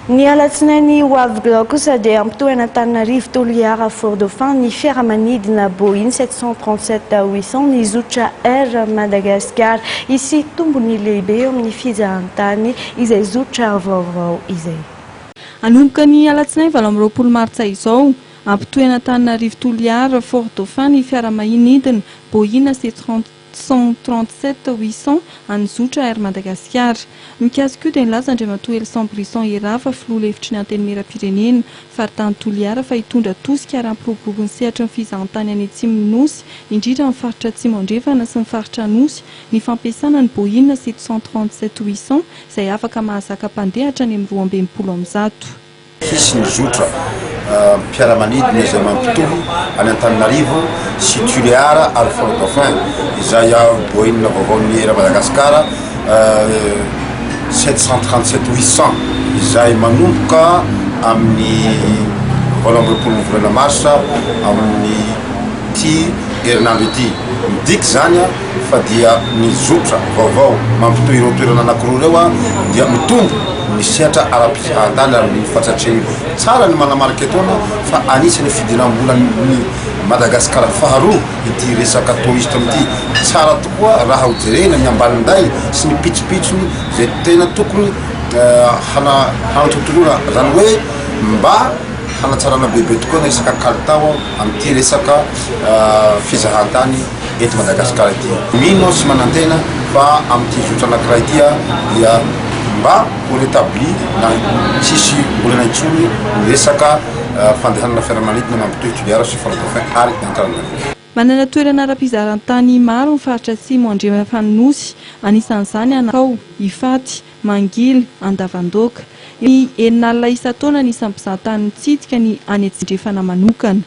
Ny alatsinainy ho avy kosa dia ampitoana Antananarivo Toliara Fort Dauphin ny fiaramanidina Boeing 737-800 nizotra Air Madagascar isy tombony lehibe eo amin'ny fizahantany izay zotra vaovao izay. Anomboka ny alatsinainy 20 martsa izao ampitoana Antananarivo Toliara Fort Dauphin ny fiaramanidina Boeing 737-800 anzotra Air Madagascar. Mikasika io dia nilaza Andriamatoa Elsan Brisson Era fa filoha hevitry ny antenimieram-pirenena faritany Toliara fa hitondra tosika rampiroborobo ny sehatra ny fizahantany any Atsimo Nosy indrindra amin'ny faritra Atsimo Andrefana sy ny faritra Nosy ny fampiasana ny Boeing 737-800 izay afaka mahazaka mpandeha ny 1200. Hisy ny zotra mpiaramanidina izay mampitohy any Antananarivo sy Toliara ary Fort Dauphin izay Boeing vaovaon'ny Air Madagascar 737-800 izay manomboka amin'ny 20 volana marsa amin'ny ty herinandro ity. Midika zany fa dia ny zotra vaovao mampitohy ireo toerana anankiroa ireo dia mitombo ny sehatra ara-pizahan-tany ary ny fantatrehana tsara ny manamarika etona fa anisany fidinam-bola ny Madagasikara faharoa ity resaka touriste ity tsara tokoa raha hojerena ny ambaninday sy ny pitsopitsony zay tena tokony hanatontoloana zany hoe mba hanatsarana bebe tokoa ny resaka kalitao amin'ity resaka fizahantany eto Madagasikara ity. Mino sy manantena fa amin'ity zotra anankiray ity dia mba ho rétabli na tsisy olana intsony resaka fandehanana fiaramanidina mampitohy Toliara sy Fort Dauphin ary Antananarivo. Manana toerana ara-pizahantany maro ny faritra Atsimo Andrefana Nosy, anisan'izany Anakao, Ifaty, Mangily, Andavandoka. Ny enin'alina isa-taona ny isan'ny mpizahantany mitsidika ny any Andrefana manokana.